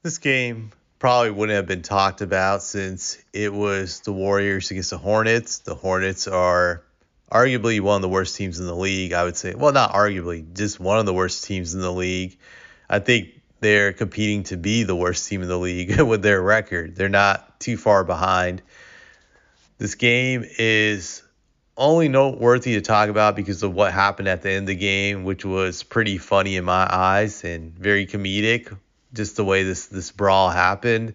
This game probably wouldn't have been talked about since it was the Warriors against the Hornets. The Hornets are arguably one of the worst teams in the league, I would say. Well, not arguably, just one of the worst teams in the league. I think they're competing to be the worst team in the league with their record. They're not too far behind. This game is only noteworthy to talk about because of what happened at the end of the game, which was pretty funny in my eyes and very comedic, just the way this brawl happened.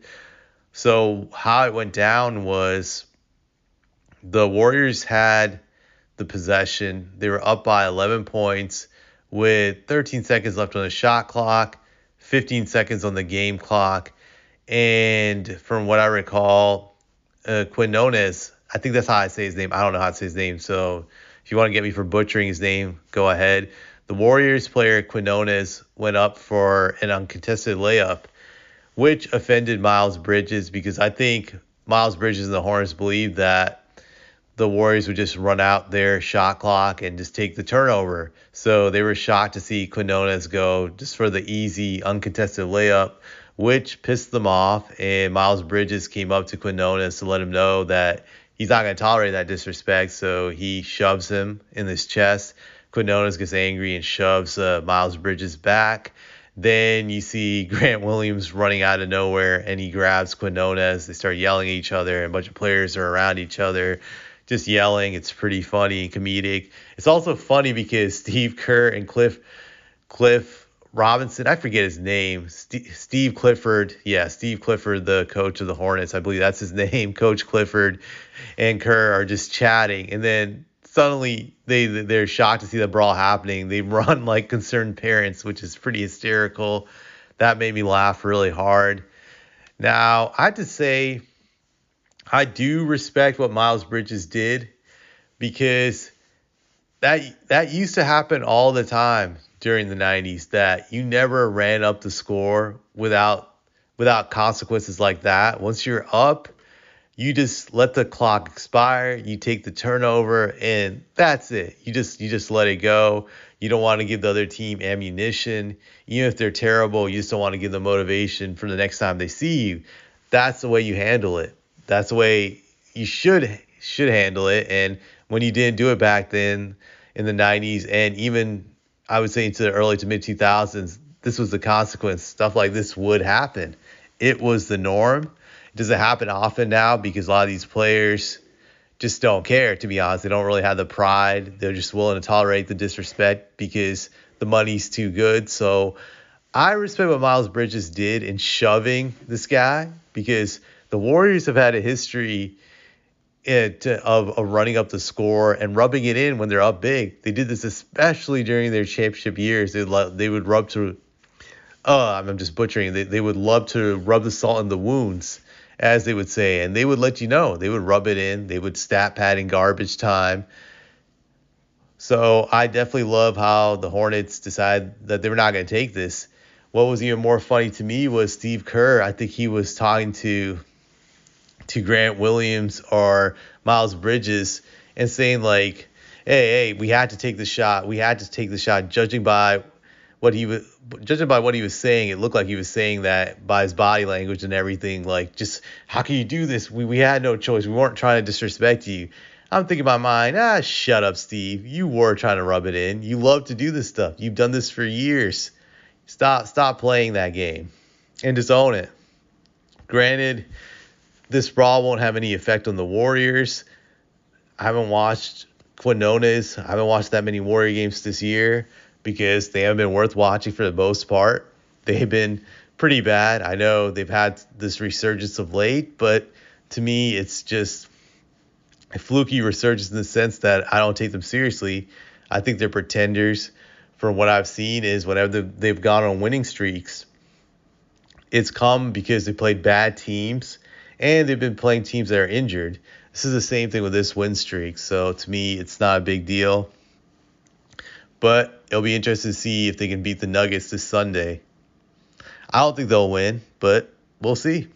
So how it went down was the Warriors had the possession. They were up by 11 points with 13 seconds left on the shot clock, 15 seconds on the game clock, and from what I recall, Quinones, I think that's how I say his name. I don't know how to say his name, so if you want to get me for butchering his name, go ahead. The Warriors player Quinones went up for an uncontested layup, which offended Miles Bridges because I think Miles Bridges and the Hornets believed that the Warriors would just run out their shot clock and just take the turnover. So they were shocked to see Quinones go just for the easy, uncontested layup, which pissed them off. And Miles Bridges came up to Quinones to let him know that he's not going to tolerate that disrespect. So he shoves him in his chest. Quinones gets angry and shoves Miles Bridges back. Then you see Grant Williams running out of nowhere and he grabs Quinones. They start yelling at each other and a bunch of players are around each other just yelling. It's pretty funny and comedic. It's also funny because Steve Kerr and Cliff Robinson, I forget his name, Steve Clifford. Yeah, Steve Clifford, the coach of the Hornets. I believe that's his name. Coach Clifford and Kerr are just chatting. And then suddenly they're shocked to see the brawl happening. They run like concerned parents, which is pretty hysterical. That made me laugh really hard. Now, I have to say, I do respect what Miles Bridges did because that used to happen all the time during the 90s, that you never ran up the score without consequences like that. Once you're up, you just let the clock expire, you take the turnover, and that's it. You just let it go. You don't want to give the other team ammunition. Even if they're terrible, you just don't want to give them motivation for the next time they see you. That's the way you handle it. That's the way you should handle it. And when you didn't do it back then in the 90s and even I would say into the early to mid 2000s, this was the consequence. Stuff like this would happen. It was the norm. Does it happen often now? Because a lot of these players just don't care, to be honest. They don't really have the pride. They're just willing to tolerate the disrespect because the money's too good. So I respect what Miles Bridges did in shoving this guy because the Warriors have had a history of running up the score and rubbing it in when they're up big. They did this especially during their championship years. They would rub to I'm just butchering. They would love to rub the salt in the wounds, as they would say, and they would let you know. They would rub it in. They would stat pad in garbage time. So I definitely love how the Hornets decided that they were not going to take this. What was even more funny to me was Steve Kerr. I think he was talking to Grant Williams or Miles Bridges and saying like, hey, we had to take the shot. We had to take the shot. Judging by what he was saying, it looked like he was saying that by his body language and everything. Like, just how can you do this? We had no choice. We weren't trying to disrespect you. I'm thinking in my mind, shut up, Steve. You were trying to rub it in. You love to do this stuff. You've done this for years. Stop playing that game and just own it. Granted, this brawl won't have any effect on the Warriors. I haven't watched Quinones. I haven't watched that many Warrior games this year because they haven't been worth watching for the most part. They've been pretty bad. I know they've had this resurgence of late, but to me, it's just a fluky resurgence in the sense that I don't take them seriously. I think they're pretenders. From what I've seen is whenever they've gone on winning streaks, it's come because they played bad teams and they've been playing teams that are injured. This is the same thing with this win streak. So to me, it's not a big deal. But it'll be interesting to see if they can beat the Nuggets this Sunday. I don't think they'll win, but we'll see.